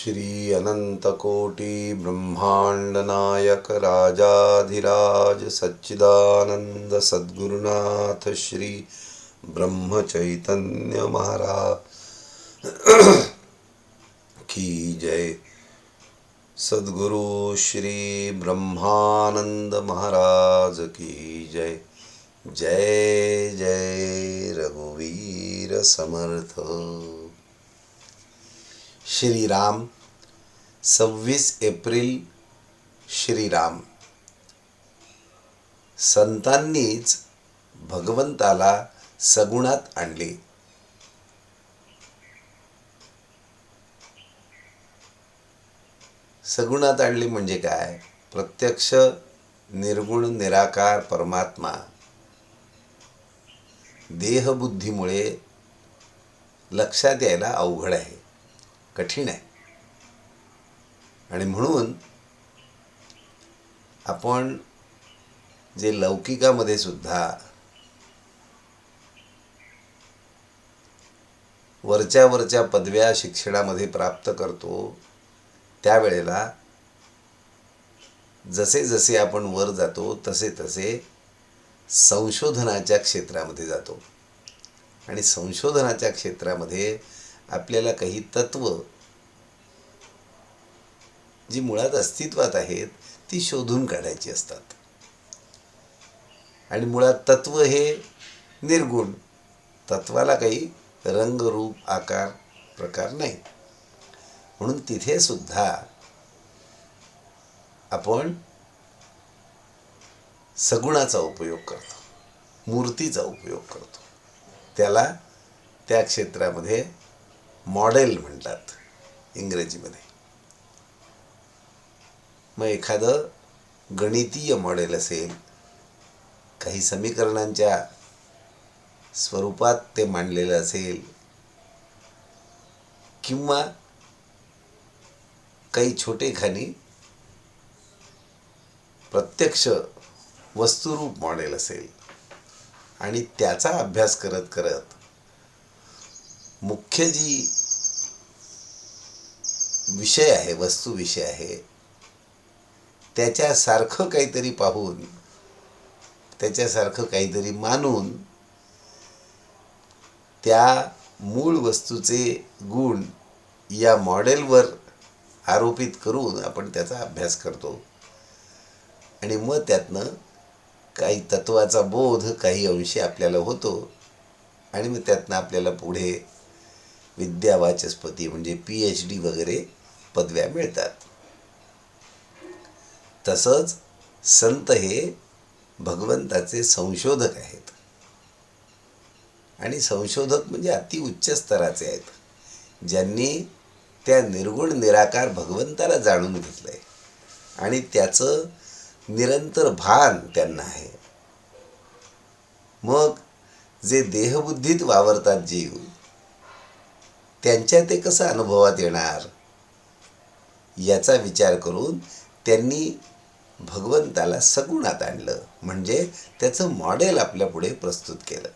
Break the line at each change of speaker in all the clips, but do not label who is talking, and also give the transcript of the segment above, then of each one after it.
श्री अनंतकोटि ब्रह्मांड नायक राजाधिराज सच्चिदानंद सद्गुरुनाथ श्री ब्रह्म चैतन्य महाराज की जय। सद्गुरु श्री ब्रह्मानंद महाराज की जय। जय जय रघुवीर समर्थ। श्रीराम 26 एप्रिल श्रीराम। संतांनीच भगवंताला सगुणात आणले। सगुणात आणले म्हणजे काय? प्रत्यक्ष निर्गुण निराकार परमात्मा देहबुद्धीमुळे लक्षात यायला अवघड आहे, कठीण आहे. आणि म्हणून आपण जे लौकिकामध्ये सुद्धा वरच्या पदव्या शिक्षणामध्ये प्राप्त करतो, त्यावेळेला जसे जसे आपण वर जातो तसे तसे संशोधनाच्या क्षेत्रामध्ये जातो. आणि संशोधनाच्या क्षेत्रामध्ये आपल्याला काही तत्व जी मुळात अस्तित्वात आहेत ती शोधून काढायची असतात. आणि मुळात तत्व हे निर्गुण, तत्वाला काही रंग रूप आकार प्रकार नाही. म्हणून तिथे सुद्धा आपण सगुणाचा उपयोग करतो, मूर्तीचा उपयोग करतो. त्याला त्या क्षेत्रामध्ये मॉडेल म्हणतात इंग्रजीमध्ये. मग एखादं गणितीय मॉडेल असेल, काही समीकरणांच्या स्वरूपात ते मांडलेलं असेल, किंवा काही छोटेखानी प्रत्यक्ष वस्तुरूप मॉडेल असेल, आणि त्याचा अभ्यास करत करत मुख्य जी विषय आहे, वस्तू विषय आहे, त्याच्यासारखं काहीतरी पाहून, त्याच्यासारखं काहीतरी मानून त्या मूळ वस्तूचे गुण या मॉडेलवर आरोपित करून आपण त्याचा अभ्यास करतो. आणि मग त्यातनं काही तत्वाचा बोध काही अंशी आपल्याला होतो. आणि मग त्यातनं आपल्याला पुढे विद्यावाचस्पती म्हणजे PhD वगैरे पदव्या मिळतात. तसंच संत हे भगवंताचे संशोधक आहेत. आणि संशोधक म्हणजे अति उच्च स्तराचे आहेत, ज्यांनी त्या निर्गुण निराकार भगवंताला जाणून घेतलं आहे आणि त्याचं निरंतर भान त्यांना आहे. मग जे देहबुद्धीत वावरतात जीव, त्यांच्या ते कसं अनुभवात येणार याचा विचार करून त्यांनी भगवंताला सगुणात आणलं, म्हणजे त्याचं मॉडेल आपल्या पुढे प्रस्तुत केलं.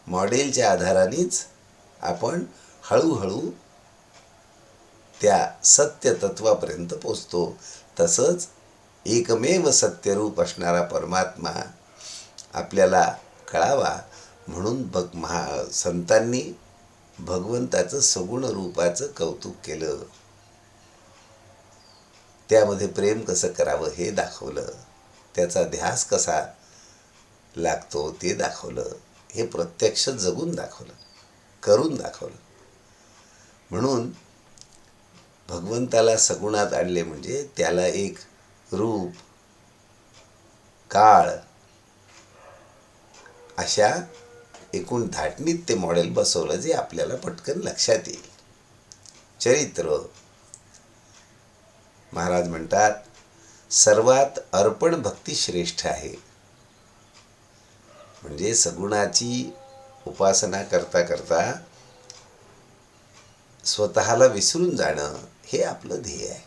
मॉडेलच्या आधारानेच आपण हळूहळू त्या सत्य तत्वापर्यंत पोचतो. तसंच एकमेव सत्यरूप असणारा परमात्मा आपल्याला कळावा म्हणून संतांनी भगवंताचं सगुण रूपाचं कौतुक केलं. त्यामध्ये प्रेम कसं करावं हे दाखवलं, त्याचा ध्यास कसा लागतो ते दाखवलं, हे प्रत्यक्ष जगून दाखवलं, करून दाखवलं. म्हणून भगवंताला सगुणात आणले म्हणजे त्याला एक रूप, काळ अशा एकूण धाटणीत ते मॉडेल बसवलं, जे आपल्याला पटकन लक्षात येईल. चरित्र महाराज म्हणतात, सर्वात अर्पण भक्ती श्रेष्ठ आहे. म्हणजे सगुणाची उपासना करता करता स्वतःला विसरून जाणं हे आपलं ध्येय आहे.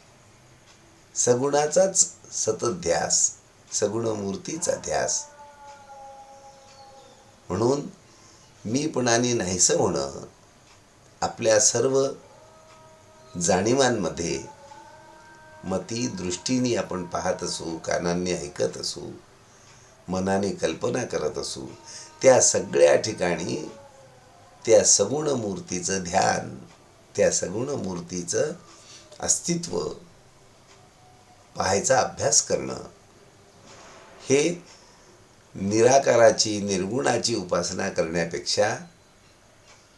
सगुणाचाच सतत ध्यास, सगुण मूर्तीचा ध्यास. म्हणून मीपणाने नाहीसं होणं, आपल्या सर्व जाणीवांमध्ये मती दृष्टीने आपण पाहत असू, कानांनी ऐकत असू, मनाने कल्पना करत असू, त्या सगळ्या ठिकाणी त्या सगुण मूर्तीचं ध्यान, त्या सगुण मूर्तीचं अस्तित्व पाहायचा अभ्यास करणं हे निराकाराची, निर्गुणाची उपासना करण्यापेक्षा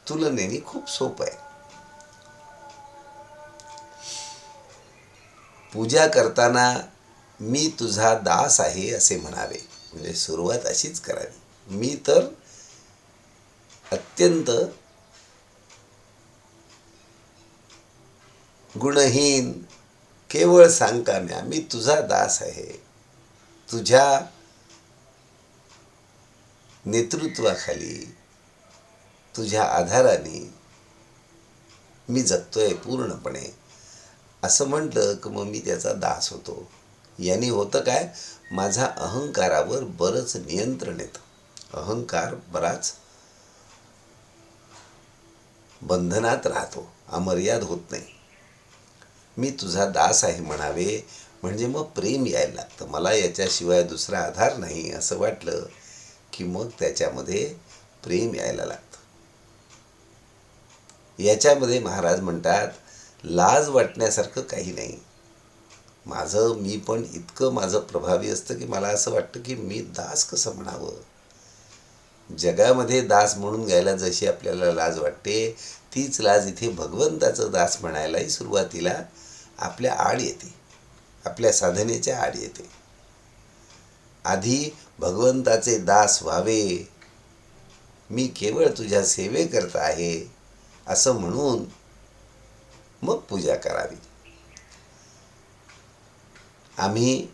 तुलनेने खूप सोपं आहे. पूजा करताना मी तुझा दास आहे असे म्हणावे. म्हणजे सुरुवात अशीच करावी. मी तर अत्यंत गुणहीन, केवळ सांगकाम्या, मी तुझा दास आहे. तुझ्या नेतृत्वाखाली, तुझ्या आधाराने मी जगतोय पूर्णपणे असं म्हटलं की मग मी त्याचा दास होतो. याने होतं काय, माझा अहंकारावर बरंच नियंत्रण येतं. अहंकार बराच बंधनात राहतो, अमर्याद होत नाही. मी तुझा दास आहे म्हणावे म्हणजे मग प्रेम यायला लागतं. मला याच्याशिवाय दुसरा आधार नाही असं वाटलं की मग त्याच्यामध्ये प्रेम यायला लागतं. याच्यामध्ये महाराज म्हणतात, लाज वाटण्यासारखं काही नाही. मी पण इतकं माझं प्रभावी असतं की मला असं वाटतं की मी दास कसं म्हणावं. जगामध्ये दास म्हणून घ्यायला जशी आपल्याला लाज वाटते, तीच लाज इथे भगवंताचं दास म्हणायलाही सुरुवातीला आपल्या आड येते, आपल्या साधनेच्या आड येते. आधी भगवंताचे दास व्हावे, मी केवळ तुझ्या सेवेकरता आहे असं म्हणून मग पूजा करावी. आम्ही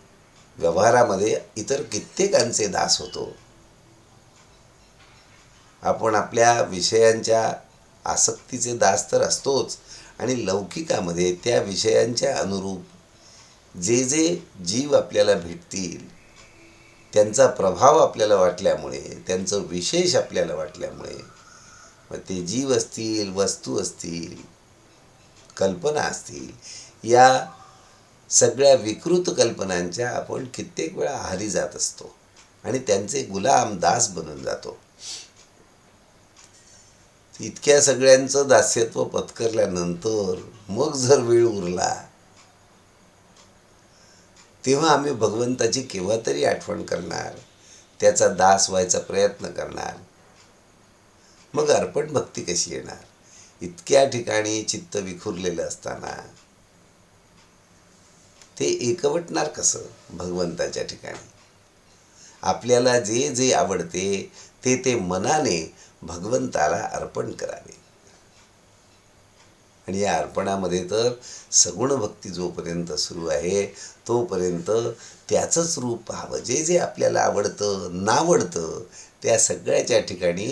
व्यवहारामध्ये इतर कित्येकांचे दास होतो. आपण आपल्या विषयांच्या आसक्तीचे दास तर असतोच, आणि लौकिकामध्ये त्या विषयांच्या अनुरूप जे जे जीव आपल्याला भेटतील, त्यांचा प्रभाव आपल्याला वाटल्यामुळे, त्यांचं विशेष आपल्याला वाटल्यामुळे, मग ते जीव असतील, वस्तू असतील, कल्पना असतील, या सगळ्या विकृत कल्पनांच्या आपण कित्येक वेळा आहारी जात असतो आणि त्यांचे गुलाम, दास बनून जातो. इतक्या सगळ्यांचं दास्यत्व पत्करल्यानंतर मग जर वेळ उरला तेव्हा आम्ही भगवंताची केव्हा तरी आठवण करणार, त्याचा दास व्हायचा प्रयत्न करणार. मग अर्पण भक्ती कशी येणार. इतक्या ठिकाणी चित्त विखुरलेलं असताना ते एकवटणार कसं भगवंताच्या ठिकाणी. आपल्याला जे जे आवडते ते ते मनाने भगवंताला अर्पण करावे. आणि या अर्पणामध्ये तर सगुण भक्ती जोपर्यंत सुरू आहे तोपर्यंत त्याचंच रूप पाहावं. जे जे आपल्याला आवडतं, नावडतं, त्या सगळ्याच्या ठिकाणी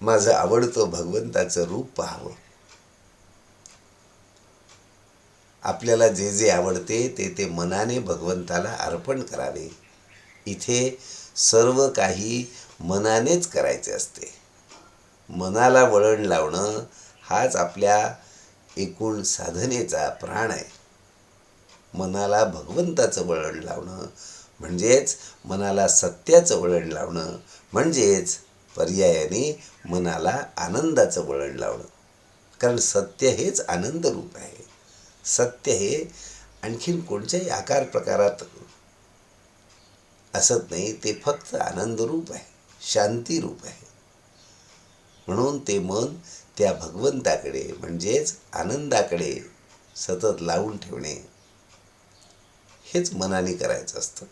माझं आवडतं भगवंताचं रूप पाहावं. आपल्याला जे जे आवडते ते ते मनाने भगवंताला अर्पण करावे. इथे सर्व काही मनानेच करायचे असते. मनाला वळण लावणं हाच आपल्या एकूण साधनेचा प्राण आहे. मनाला भगवंताचं वळण लावणं म्हणजेच मनाला सत्याचं वळण लावणं, म्हणजेच पर्यायाने मनाला आनंदाचं वळण लावणं. कारण सत्य हेच आनंद रूप आहे. सत्य हे आणखीन कोणत्याही आकार प्रकारात असत नाही, ते फक्त आनंद रूप आहे, शांती रूप आहे. म्हणून ते मन त्या भगवंताकडे म्हणजेच आनंदाकडे सतत लावून ठेवणे हेच मनाने करायचं असतं.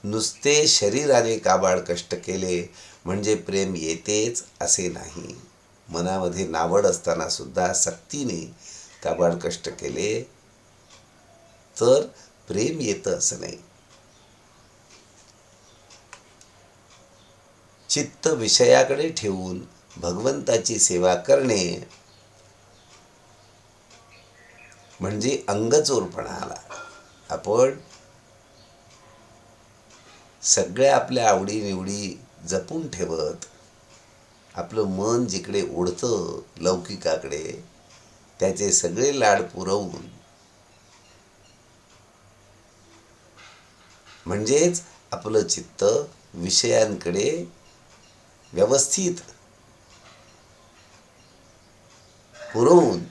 नुसते शरीराने काबाड कष्ट केले म्हणजे प्रेम येतेच असे नाही. मनामध्ये नावड असताना सुद्धा सक्तीने काबाड कष्ट केले तर प्रेम येतं असं नाही. चित्त विषयाकडे ठेवून भगवंताची सेवा करणे म्हणजे अंगचोरपणा आला. आपण सगळ्या आपल्या आवडीनिवडी जपून ठेवत आपलं मन जिकडे ओढतं लौकिकाकडे, त्याचे सगळे लाड पुरवून, म्हणजेच आपलं चित्त विषयांकडे व्यवस्थित पुरवून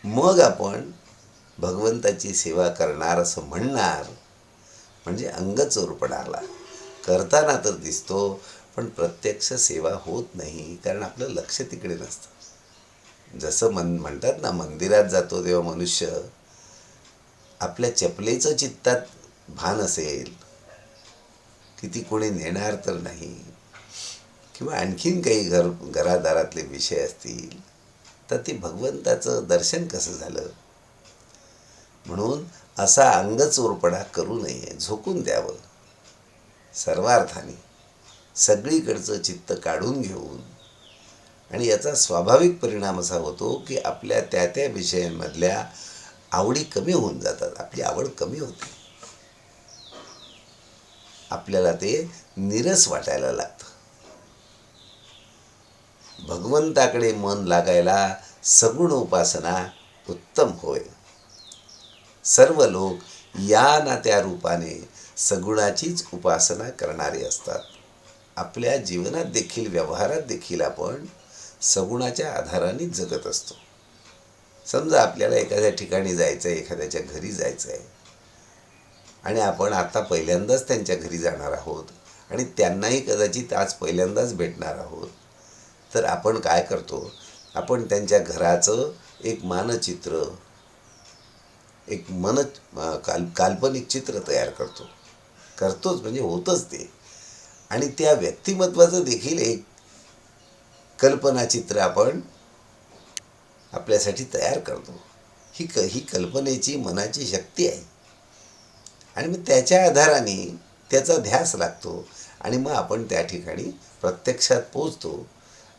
मग आपण भगवंताची सेवा करणार असं म्हणणार, म्हणजे अंगचोरपणाला करताना तर दिसतो, पण प्रत्यक्ष सेवा होत नाही, कारण आपलं लक्ष तिकडे नसतं. जसं म्हणतात ना, मंदिरात जातो तेव्हा मनुष्य आपल्या चपलेचं चित्तात भान असेल की ती कोणी नेणार तर नाही, किंवा आणखीन काही घरादारातले विषय असतील, तर ते भगवंताचं दर्शन कसं झालं. म्हणून असा अंगचोरपणा करू नये, झोकून द्यावं सर्वार्थाने, सगळीकडचं चित्त काढून घेऊन. आणि याचा स्वाभाविक परिणाम असा होतो की आपल्या त्या त्या विषयांमधल्या आवडी कमी होऊन जातात, आपली आवड कमी होते, आपल्याला ते नीरस वाटायला लागतं. भगवंताकडे मन लागायला सगुण उपासना उत्तम होय. सर्व लोक या ना त्या रूपाने सगुणाचीच उपासना करणारे असतात. आपल्या जीवनात देखील, व्यवहारात देखील आपण सगुणाच्या आधाराने जगत असतो. समजा आपल्याला एखाद्या ठिकाणी जायचं आहे, एखाद्याच्या घरी जायचं आहे, आणि आपण आता पहिल्यांदाच त्यांच्या घरी जाणार आहोत आणि त्यांनाही कदाचित आज पहिल्यांदाच भेटणार आहोत, तर आपण काय करतो, आपण त्यांच्या घराचं एक मानचित्र, एक काल्पनिक चित्र तयार करतोच, म्हणजे होतच ते. आणि त्या व्यक्तिमत्वाचं देखील एक कल्पनाचित्र आपण आपल्यासाठी तयार करतो. ही कल्पनेची, मनाची शक्ती आहे. आणि मग त्याच्या आधाराने त्याचा ध्यास लागतो आणि मग आपण त्या ठिकाणी प्रत्यक्षात पोचतो.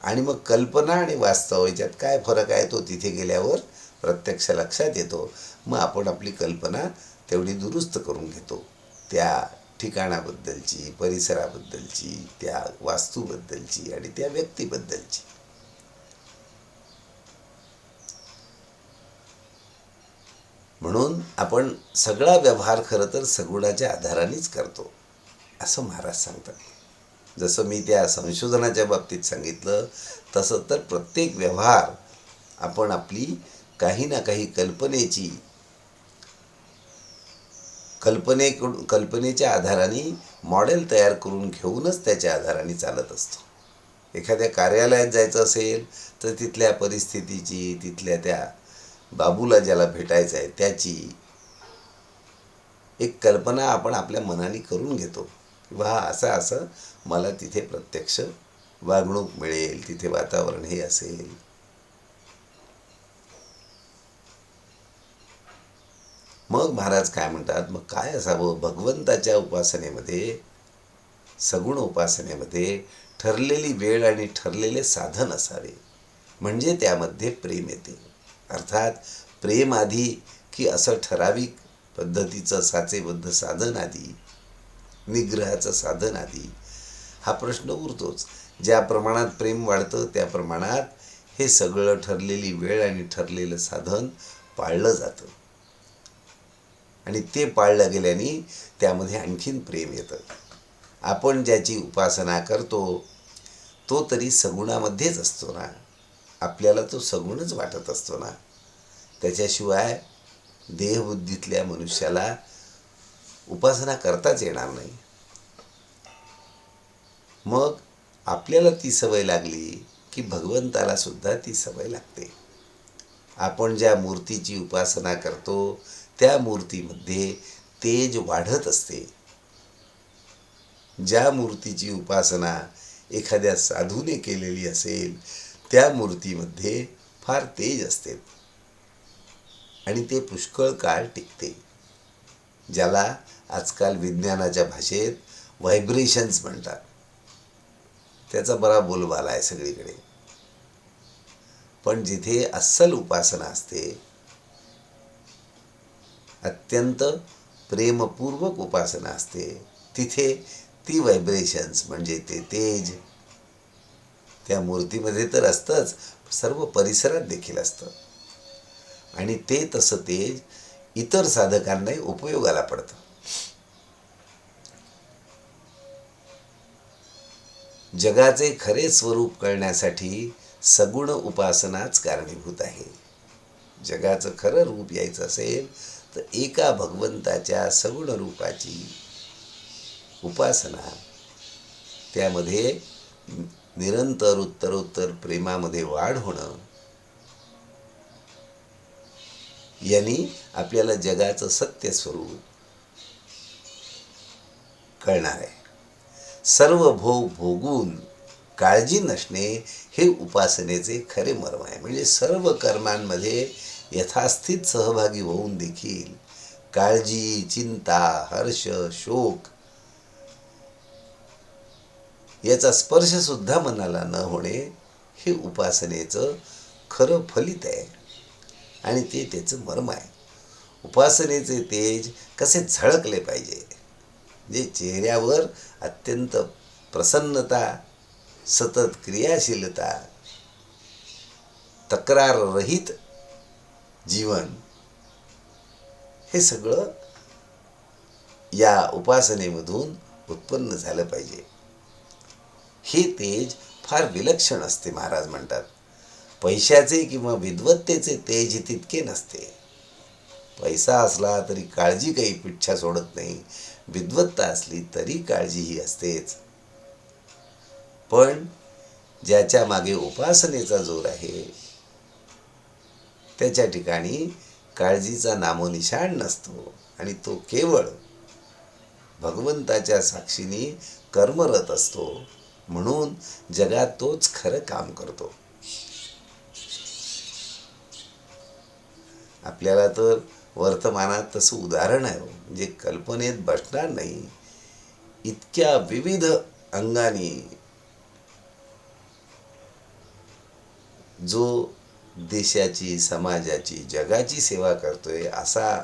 आणि मग कल्पना आणि वास्तव याच्यात काय फरक आहे तो तिथे गेल्यावर प्रत्यक्ष लक्षात येतो. मग आपण आपली कल्पना तेवढी दुरुस्त करून घेतो, त्या ठिकाणाबद्दलची, परिसराबद्दलची, त्या वास्तूबद्दलची आणि त्या व्यक्तीबद्दलची. म्हणून आपण सगळा व्यवहार खरं तर सगुणाच्या आधारानेच करतो असं महाराज सांगतात. जसं मी त्या संशोधनाच्या बाबतीत सांगितलं, तसं तर प्रत्येक व्यवहार आपण आपली काही ना काही कल्पनेच्या आधाराने मॉडेल तयार करून घेऊनच त्याच्या आधाराने चालत असतो. एखाद्या कार्यालयात जायचं असेल तर तिथल्या परिस्थितीची, तिथल्या त्या बाबूला ज्याला भेटायचं आहे त्याची एक कल्पना आपण आपल्या मनाने करून घेतो की असं मला तिथे प्रत्यक्ष वागणूक मिळेल, तिथे वातावरण हे असेल. मग महाराज काय म्हणतात, मग काय असावं, भगवंताच्या उपासनेमध्ये, सगुण उपासनेमध्ये ठरलेली वेळ आणि ठरलेले साधन असावे, म्हणजे त्यामध्ये प्रेम येते. अर्थात प्रेम आधी की असं ठराविक पद्धतीचं साचेबद्ध साधन आधी, निग्रहाचं साधन आधी, हा प्रश्न उरतोच. ज्या प्रमाणात प्रेम वाढतं त्या प्रमाणात हे सगळं ठरलेली वेळ आणि ठरलेलं साधन पाळलं जातं. आणि ते पाळलं गेल्याने त्यामध्ये आणखीन प्रेम येतं. आपण ज्याची उपासना करतो तो तरी सगुणामध्येच असतो ना, आपल्याला तो सगुणच वाटत असतो ना. त्याच्याशिवाय देहबुद्धीतल्या मनुष्याला उपासना करताच येणार नाही. मग आपल्याला ती सवय लागली की भगवंताला सुद्धा ती सवय लागते. आपण ज्या मूर्तीची उपासना करतो त्या मूर्तीमध्ये तेज वाढत असते. ज्या मूर्तीची उपासना एखाद्या साधूने केलेली असेल त्या मूर्तीमध्ये फार तेज असते आणि ते पुष्कळ काळ टिकते, ज्याला आजकाल विज्ञानाच्या भाषेत व्हायब्रेशन्स म्हणतात. त्याचा बरा बोलबाला आहे सगळीकडे. पण जिथे अस्सल उपासना असते, अत्यंत प्रेमपूर्वक उपासना असते, तिथे ती व्हायब्रेशन्स म्हणजे ते तेज त्या मूर्तीमध्ये तर असतंच, सर्व परिसरात देखील असतं. आणि ते तसं तेज इतर साधकांनाही उपयोगाला पडतं. जगाचे खरे स्वरूप कळण्यासाठी सगुण उपासनाच कारणीभूत आहे. जगाचं खरं रूप यायचं असेल तर एका भगवंताच्या सगुण रूपाची उपासना, त्यामध्ये निरंतर उत्तरोत्तर प्रेमामध्ये वाढ होणं, यांनी आपल्याला जगाचं सत्य स्वरूप कळणार आहे. सर्व भोग भोगून काळजी नसणे हे उपासनेचे खरे मर्म आहे. म्हणजे सर्व कर्मांमध्ये यथास्थित सहभागी होऊन देखील काळजी, चिंता, हर्ष, शोक याचा स्पर्श सुद्धा मनाला न होणे हे उपासनेचं खरं फलित आहे आणि ते त्याचं मर्म आहे. उपासनेचे तेज कसे झळकले पाहिजे, जे चेहऱ्यावर अत्यंत प्रसन्नता, सतत क्रियाशीलता, तक्राररहित जीवन, हे सगळं या उपासनेमधून उत्पन्न झालं पाहिजे. हे तेज फार विलक्षण असते. महाराज म्हणतात, पैशाचे किंवा विद्वत्तेचे तेज तितके नसते. पैसा असला तरी काळजी काही पिच्छा सोडत नाही, विद्वत्ता असली तरी काळजी ही असतेच. पण ज्याच्या मागे उपासनेचा जोर आहे त्याच्या ठिकाणी काळजीचा नामोनिशाण नसतो आणि तो केवळ भगवंताच्या साक्षीने कर्मरत असतो. म्हणून जगात तोच खरं काम करतो. आपल्याला तर वर्तमानात तसं उदाहरण आहे, म्हणजे कल्पनेत बसणार नाही. इतक्या विविध अंगाने जो देशाची, समाजाची, जगाची सेवा करतोय असा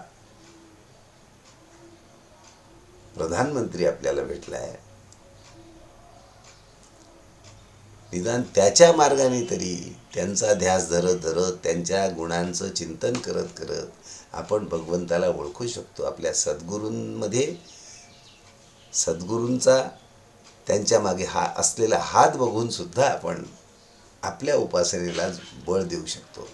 प्रधानमंत्री आपल्याला भेटलाय. निदान त्याच्या मार्गाने तरी त्यांचा ध्यास धरत धरत, त्यांच्या गुणांचं चिंतन करत करत आपण भगवंताला ओळखू शकतो. आपल्या सद्गुरूंमध्ये सद्गुरूंचा त्यांच्या मागे असलेला हात बघून सुद्धा आपण आपल्या उपासनेला बळ देऊ शकतो.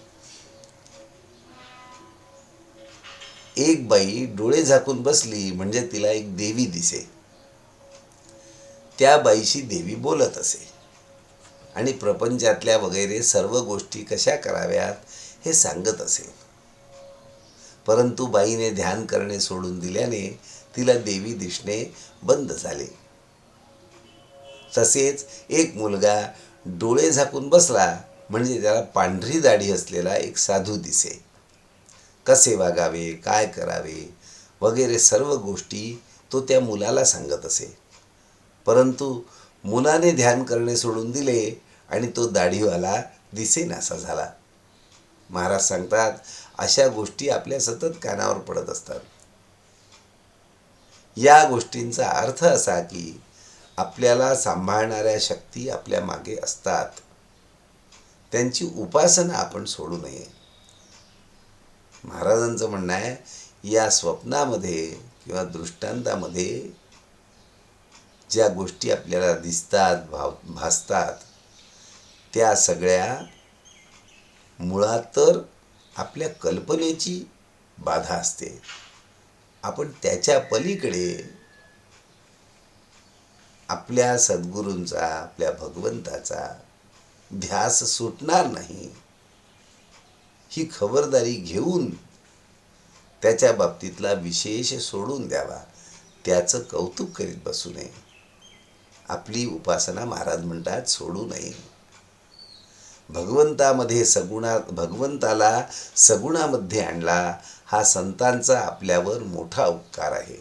एक बाई डोळे झाकून बसली म्हणजे तिला एक देवी दिसे. त्या बाईशी देवी बोलत असे आणि प्रपंचातल्या वगैरे सर्व गोष्टी कशा कराव्यात हे सांगत असे. परंतु बाईने ध्यान करणे सोडून दिल्याने तिला देवी दिसणे बंद झाले. तसेच एक मुलगा डोळे झाकून बसला म्हणजे त्याला पांढरी दाढी असलेला एक साधू दिसे. कसे वागावे, काय करावे वगैरे सर्व गोष्टी तो त्या मुलाला सांगत असे. परंतु मुलाने ध्यान करणे सोडून दिले आणि तो दाढीवाला दिसेनासा झाला. महाराज सांगतात, अशा गोष्टी आपल्या सतत कानावर पडत असतात. या गोष्टींचा अर्थ असा की आपल्याला सांभाळणाऱ्या शक्ती आपल्या मागे असतात. त्यांची उपासना आपण सोडू नये. महाराजांचं म्हणणं आहे, या स्वप्नामध्ये किंवा दृष्टांतामध्ये ज्या गोष्टी आपल्याला दिसतात, भासतात, त्या सगळ्या मुळात तर आपल्या कल्पनेची बाधा असते. आपण त्याच्या पलीकडे आपल्या सद्गुरूंचा, आपल्या भगवंताचा ध्यास सुटणार नाही ही खबरदारी घेऊन त्याच्या बाबतीतला विशेष सोडून द्यावा. त्याचं कौतुक करीत बसू नये. आपली उपासना महाराज म्हणतात सोडू नये. भगवंताला सगुणामध्ये आणला हा संतांचा आपल्यावर मोठा उपकार आहे.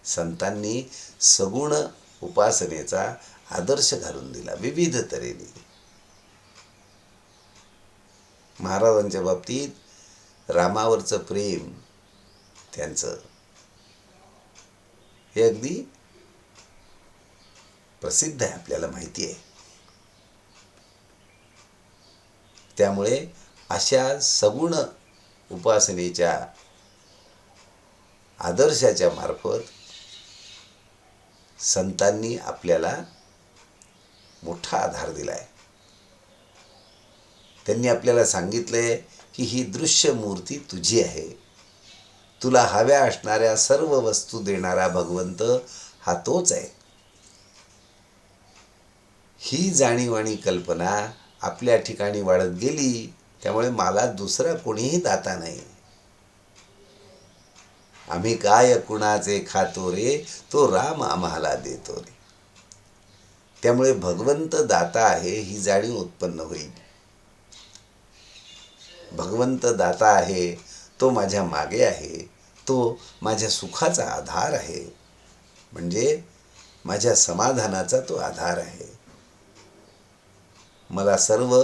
संतांनी सगुण उपासनेचा आदर्श घालून दिला विविध तऱ्हेने. महाराजांच्या बाबतीत रामावरचं प्रेम त्यांचं हे अगदी प्रसिद्ध आहे, आपल्याला माहिती आहे. त्यामुळे अशा सगुण उपासनेच्या आदर्शाच्या मार्फत संतांनी आपल्याला मोठा आधार दिलाय. त्यांनी आपल्याला सांगितलंय की ही दृश्य मूर्ती तुझी आहे. तुला हव्या असणाऱ्या सर्व वस्तू देणारा भगवंत हा तोच आहे. ही जाणीव आणि कल्पना आपल्या ठिकाणी वाढत गेली. त्यामुळे मला दुसरा कोणीही दाता नाही. आम्ही काय कुणाचे खातो रे, तो राम आम्हाला देतो रे. त्यामुळे भगवंत दाता आहे ही जाणीव उत्पन्न होईल. भगवंत दाता आहे, तो माझ्या मागे आहे, तो माझ्या सुखाचा आधार आहे, म्हणजे माझ्या समाधानाचा तो आधार आहे. मला सर्व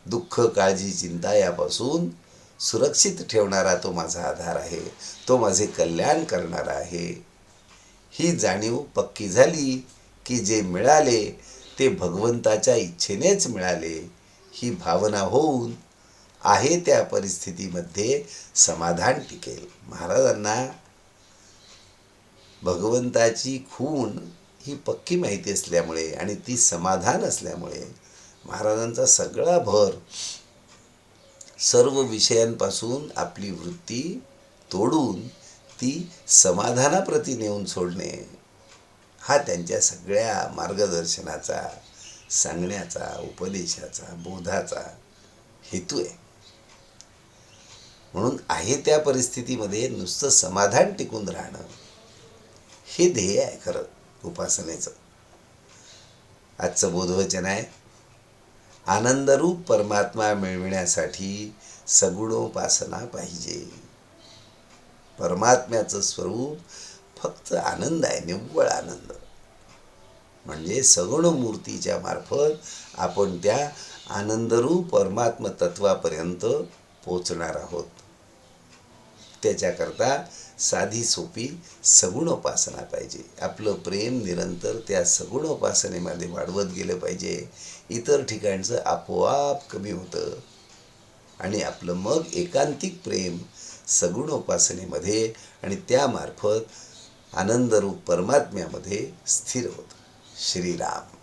दुःख, काळजी, चिंता यापासून सुरक्षित ठेवणारा तो माझा आधार आहे, तो माझे कल्याण करणारा आहे. ही जाणीव पक्की झाली की जे मिळाले ते भगवंताच्या इच्छेनेच मिळाले ही भावना होऊन आहे त्या परिस्थितीमध्ये समाधान टिकेल. महाराजांना भगवंताची खूण ही पक्की माहिती असल्यामुळे आणि ती समाधान असल्यामुळे महाराजांचा सगळा भर सर्व विषयांपासून आपली वृत्ती तोडून ती समाधानाप्रती नेऊन सोडणे हा त्यांच्या सगळ्या मार्गदर्शनाचा, सांगण्याचा, उपदेशाचा, बोधाचा हेतू आहे. म्हणून आहे त्या परिस्थितीमध्ये नुसतं समाधान टिकून राहणं हे ध्येय आहे खरं उपासनेचं. आजचं बोधवचन आहे, आनंदरूप परमात्मा मिळविण्यासाठी सगुणोपासना पाहिजे. परमात्म्याचं स्वरूप फक्त आनंद आहे, निव्वळ आनंद. म्हणजे सगुण मूर्तीच्या मार्फत आपण त्या आनंदरूप परमात्म तत्वापर्यंत पोचणार आहोत. त्याच्याकरता साधी सोपी सगुणोपासना पाहिजे. आपलं प्रेम निरंतर त्या सगुणोपासनेमध्ये वाढवत गेलं पाहिजे. इतर ठिकाणचं आपोआप कमी होतं आणि आपलं मग एकांतिक प्रेम सगुणोपासनेमध्ये आणि त्यामार्फत आनंदरूप परमात्म्यामध्ये स्थिर होतं. श्रीराम.